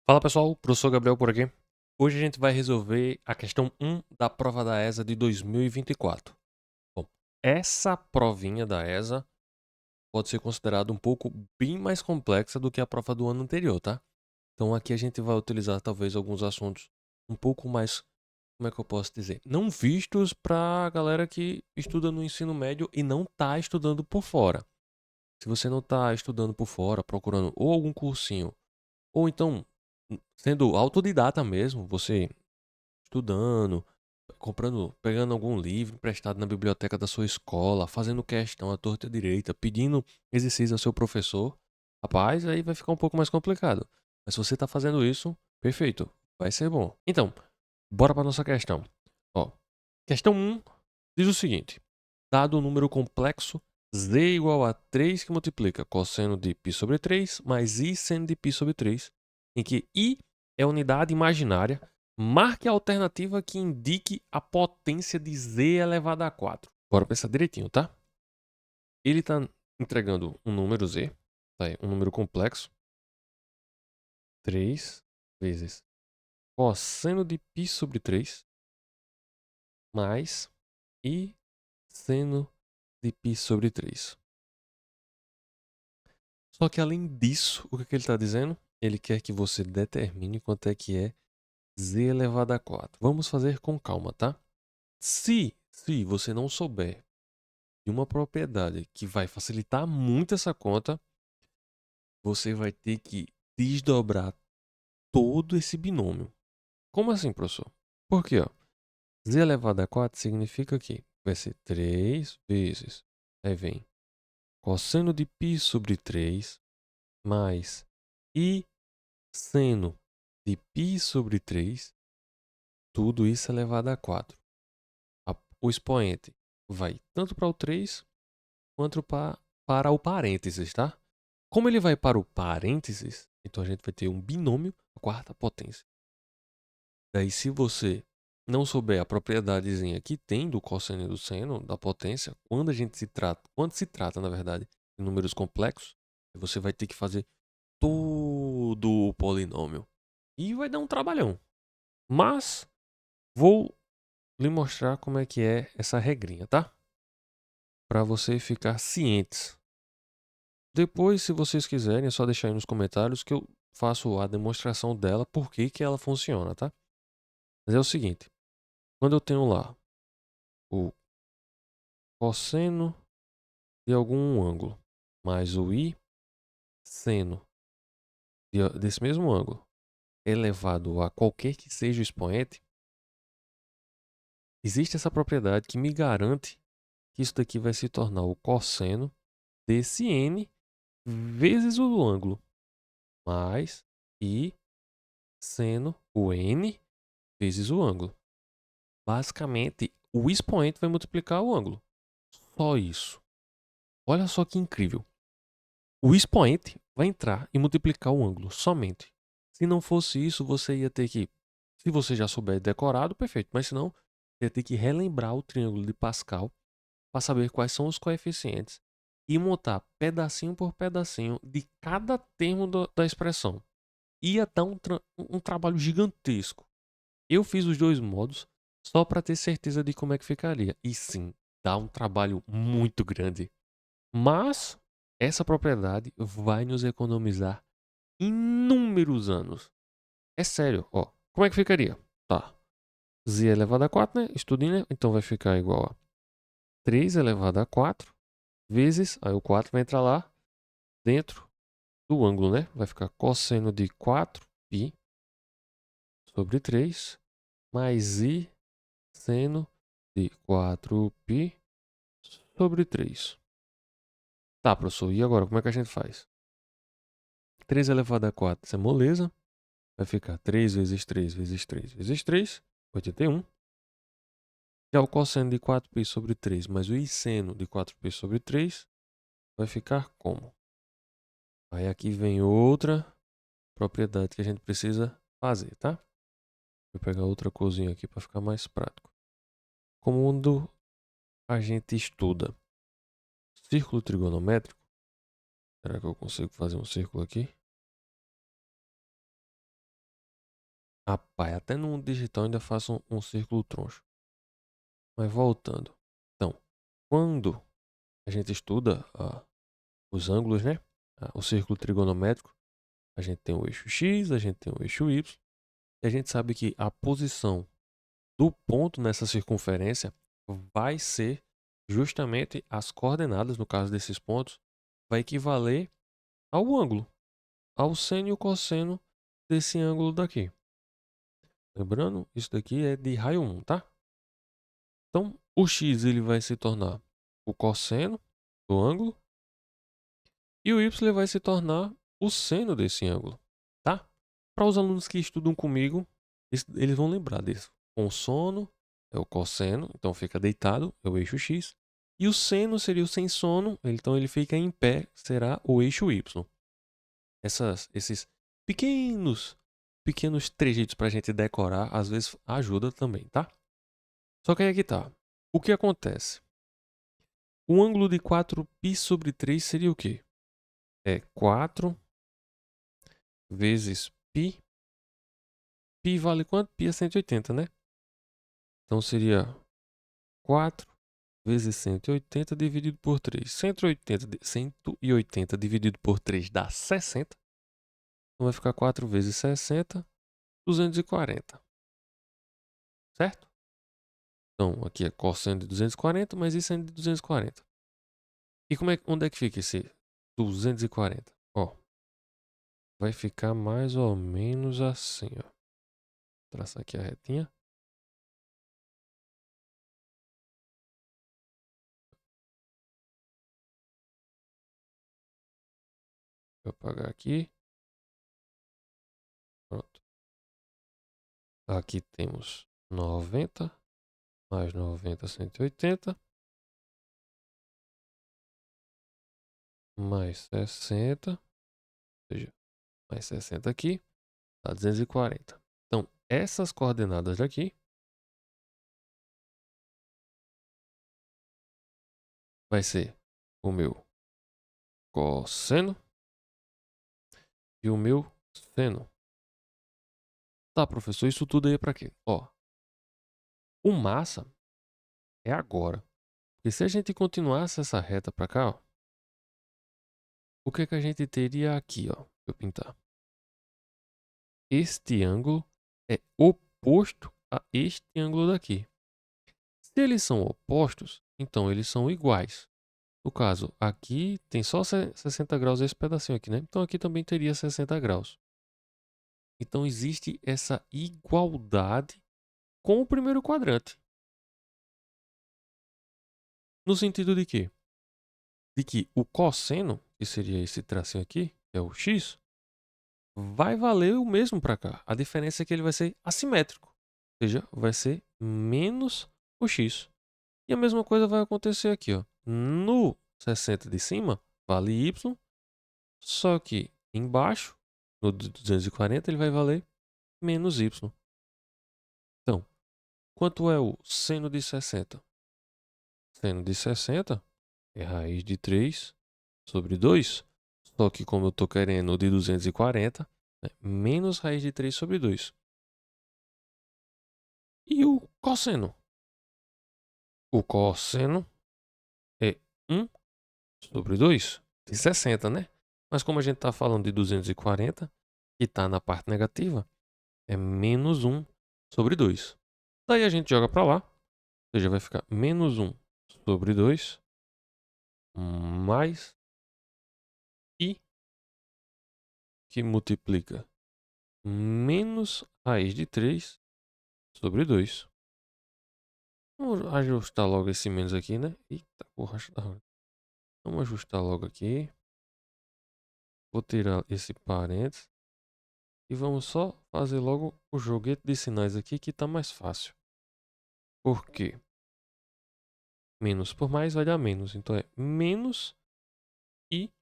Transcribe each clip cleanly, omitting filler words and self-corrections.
Fala pessoal, professor Gabriel por aqui. Hoje a gente vai resolver a questão 1 da prova da ESA de 2024. Bom, essa provinha da ESA pode ser considerada um pouco bem mais complexa do que a prova do ano anterior, tá? Então aqui a gente vai utilizar talvez alguns assuntos um pouco mais, como é que eu posso dizer? Não vistos para a galera que estuda no ensino médio e não tá estudando por fora. Se você não tá estudando por fora, procurando ou algum cursinho ou então, sendo autodidata mesmo, você estudando, comprando, pegando algum livro emprestado na biblioteca da sua escola, fazendo questão à torta e à direita, pedindo exercício ao seu professor, rapaz, aí vai ficar um pouco mais complicado. Mas se você está fazendo isso, perfeito, vai ser bom. Então, bora para nossa questão. Ó, questão 1 diz o seguinte: dado um número complexo, z igual a 3 que multiplica cosseno de π sobre 3 mais i seno de π sobre 3, em que i é a unidade imaginária, marque a alternativa que indique a potência de z elevado a 4. Bora pensar direitinho, tá? Ele está entregando um número z, tá aí, um número complexo, 3 vezes cosseno de π sobre 3 mais i seno de π sobre 3. Só que além disso, o que ele está dizendo? Ele quer que você determine quanto é que é z elevado a 4. Vamos fazer com calma, tá? Se você não souber de uma propriedade que vai facilitar muito essa conta, você vai ter que desdobrar todo esse binômio. Como assim, professor? Porque, ó, z elevado a 4 significa que vai ser 3 vezes. Aí vem cosseno de π sobre 3 mais i seno de π sobre 3, tudo isso elevado a 4. O expoente vai tanto para o 3 quanto para o parênteses, tá? Como ele vai para o parênteses, então a gente vai ter um binômio, a quarta potência. Daí, se você não souber a propriedadezinha que tem do cosseno e do seno, da potência, quando se trata, na verdade, de números complexos, você vai ter que fazer todo o polinômio. E vai dar um trabalhão. Mas vou lhe mostrar como é que é essa regrinha, tá? Para você ficar cientes. Depois, se vocês quiserem, é só deixar aí nos comentários que eu faço a demonstração dela, por que que ela funciona, tá? Mas é o seguinte, quando eu tenho lá o cosseno de algum ângulo mais o i seno desse mesmo ângulo elevado a qualquer que seja o expoente, existe essa propriedade que me garante que isso daqui vai se tornar o cosseno desse n vezes o ângulo, mais i seno o n vezes o ângulo. Basicamente, o expoente vai multiplicar o ângulo. Só isso. Olha só que incrível. O expoente vai entrar e multiplicar o ângulo somente. Se não fosse isso, você ia ter que, se você já souber decorado, perfeito, mas se não, ia ter que relembrar o triângulo de Pascal para saber quais são os coeficientes e montar pedacinho por pedacinho de cada termo da expressão. Ia dar um trabalho gigantesco. Eu fiz os dois modos só para ter certeza de como é que ficaria. E sim, dá um trabalho muito grande. Mas essa propriedade vai nos economizar inúmeros anos. É sério, ó. Como é que ficaria? Tá. Z elevado a 4, né? Estudinho, né? Então vai ficar igual a 3 elevado a 4 vezes, aí o 4 vai entrar lá dentro do ângulo, né? Vai ficar cosseno de 4π sobre 3 mais i seno de 4π sobre 3. Tá, professor, e agora como é que a gente faz? 3 elevado a 4, isso é moleza. Vai ficar 3 vezes 3 vezes 3 vezes 3, 81. Já o cosseno de 4π sobre 3 mais o seno de 4π sobre 3 vai ficar como? Aí aqui vem outra propriedade que a gente precisa fazer, tá? Vou pegar outra corzinha aqui para ficar mais prático. Quando a gente estuda círculo trigonométrico, será que eu consigo fazer um círculo aqui? Rapaz, até no mundo digital ainda faço um círculo troncho. Mas voltando. Então, quando a gente estuda os ângulos, né? O círculo trigonométrico, a gente tem o eixo X, a gente tem o eixo Y. E a gente sabe que a posição do ponto nessa circunferência vai ser justamente as coordenadas, no caso desses pontos, vai equivaler ao ângulo, ao seno e o cosseno desse ângulo daqui. Lembrando, isso daqui é de raio 1, tá? Então, o x ele vai se tornar o cosseno do ângulo e o y vai se tornar o seno desse ângulo, tá? Para os alunos que estudam comigo, eles vão lembrar disso. Com sono é o cosseno, então fica deitado, é o eixo x. E o seno seria o sem sono, então ele fica em pé, será o eixo y. Esses pequenos trejeitos para a gente decorar, às vezes ajuda também, tá? Só que aí é que tá. O que acontece? O ângulo de 4π sobre 3 seria o quê? É 4 vezes π. Π vale quanto? Π é 180, né? Então seria 4 vezes 180 dividido por 3. 180 dividido por 3 dá 60. Então vai ficar 4 vezes 60, 240. Certo? Então aqui é cosseno de 240, mas isso é de 240. E onde é que fica esse 240? Ó, vai ficar mais ou menos assim, ó. Vou traçar aqui a retinha. Vou apagar aqui. Pronto. Aqui temos 90 mais 90, 180. Mais 60. Ou seja, mais 60 aqui. Dá 240. Então, essas coordenadas daqui vai ser o meu cosseno e o meu seno. Tá, professor, isso tudo aí é pra quê? Ó, o massa é agora. Porque se a gente continuasse essa reta pra cá, ó, o que que a gente teria aqui, ó? Deixa eu pintar. Este ângulo é oposto a este ângulo daqui. Se eles são opostos, então eles são iguais. No caso, aqui tem só 60 graus esse pedacinho aqui, né? Então aqui também teria 60 graus. Então existe essa igualdade com o primeiro quadrante. No sentido de quê? De que o cosseno, que seria esse tracinho aqui, que é o x, vai valer o mesmo para cá. A diferença é que ele vai ser assimétrico. Ou seja, vai ser menos o x. E a mesma coisa vai acontecer aqui, ó. No 60 de cima, vale y, só que embaixo, no 240, ele vai valer menos y. Então, quanto é o seno de 60? Seno de 60 é raiz de 3 sobre 2. Só que como eu estou querendo o de 240, é menos raiz de 3 sobre 2. E o cosseno? O cosseno é 1 sobre 2 de 60, né? Mas como a gente está falando de 240, que está na parte negativa, é menos 1 sobre 2. Daí a gente joga para lá, ou seja, vai ficar menos 1 sobre 2 mais i, que multiplica menos raiz de 3 sobre 2. Vamos ajustar logo esse menos aqui, né? Eita, porra, vamos ajustar logo aqui. Vou tirar esse parênteses. E vamos só fazer logo o joguete de sinais aqui que está mais fácil. Por quê? Menos por mais vai dar menos. Então é menos i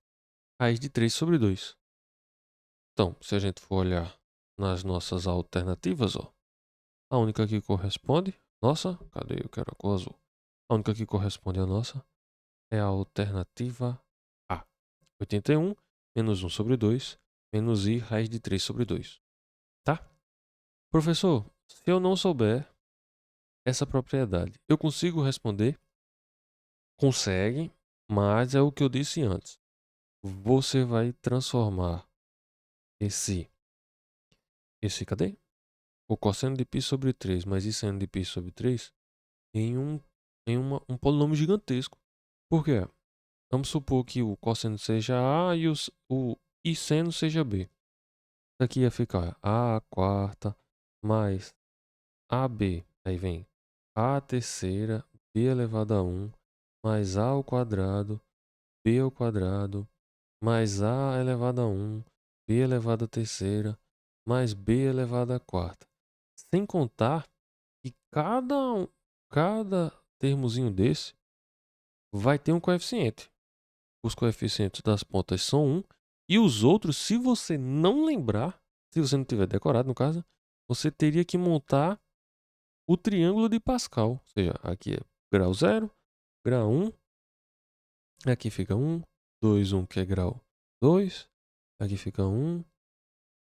raiz de 3 sobre 2. Então, se a gente for olhar nas nossas alternativas, ó, a única que corresponde, nossa, cadê? Eu quero a cor azul. A única que corresponde a nossa é a alternativa A. 81 menos 1 sobre 2 menos i raiz de 3 sobre 2. Tá? Professor, se eu não souber essa propriedade, eu consigo responder? Consegue, mas é o que eu disse antes. Você vai transformar cadê? O cosseno de π sobre 3 mais i seno de π sobre 3 em um polinômio gigantesco. Por quê? Vamos supor que o cosseno seja A e o i seno seja B. Isso aqui ia ficar A quarta mais AB. Aí vem A terceira, B elevado a 1, mais A ao quadrado, B ao quadrado, mais A elevado a 1, B elevado a terceira, mais B elevado a quarta. Sem contar que cada termozinho desse vai ter um coeficiente. Os coeficientes das pontas são 1. E os outros, se você não lembrar, se você não tiver decorado no caso, você teria que montar o triângulo de Pascal. Ou seja, aqui é grau 0, grau 1. Aqui fica 1, 2, 1 que é grau 2. Aqui fica 1,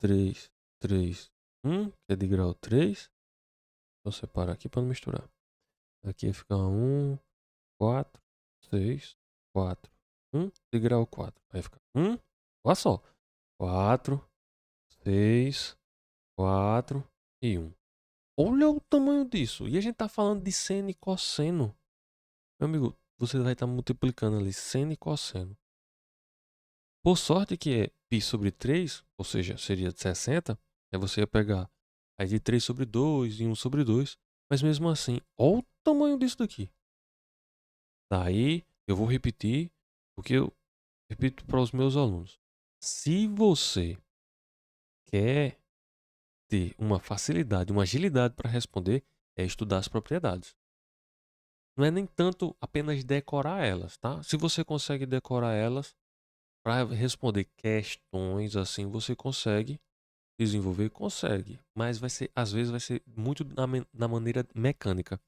3, 3, 1 que é de grau 3. Vou separar aqui para não misturar. Aqui fica 1, 4, 6, 4, 1 de grau 4. Aí fica 1, olha só. 4, 6, 4 e 1. Olha o tamanho disso. E a gente tá falando de seno e cosseno. Meu amigo, você vai estar multiplicando ali seno e cosseno. Por sorte que é π sobre 3, ou seja, seria de 60. Aí você ia pegar aí de 3 sobre 2 e 1 sobre 2. Mas mesmo assim, olha o tamanho disso daqui. Daí eu vou repetir o que eu repito para os meus alunos. Se você quer ter uma facilidade, uma agilidade para responder, é estudar as propriedades. Não é nem tanto apenas decorar elas, tá? Se você consegue decorar elas para responder questões assim, você consegue desenvolver, consegue, mas vai ser, às vezes vai ser muito na maneira mecânica.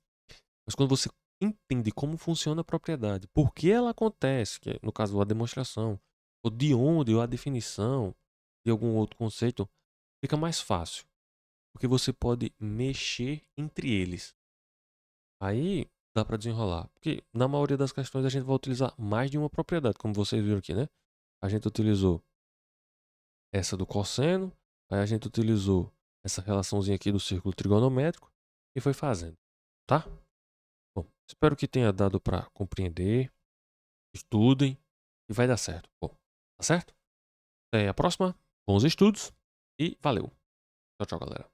Mas quando você entende como funciona a propriedade, por que ela acontece, que é, no caso a demonstração, ou de onde, ou a definição de algum outro conceito, fica mais fácil, porque você pode mexer entre eles. Aí dá para desenrolar, porque na maioria das questões a gente vai utilizar mais de uma propriedade, como vocês viram aqui, né? A gente utilizou essa do cosseno, aí a gente utilizou essa relaçãozinha aqui do círculo trigonométrico e foi fazendo, tá? Bom, espero que tenha dado para compreender. Estudem e vai dar certo. Bom, tá certo? Até a próxima. Bons estudos e valeu. Tchau, tchau, galera.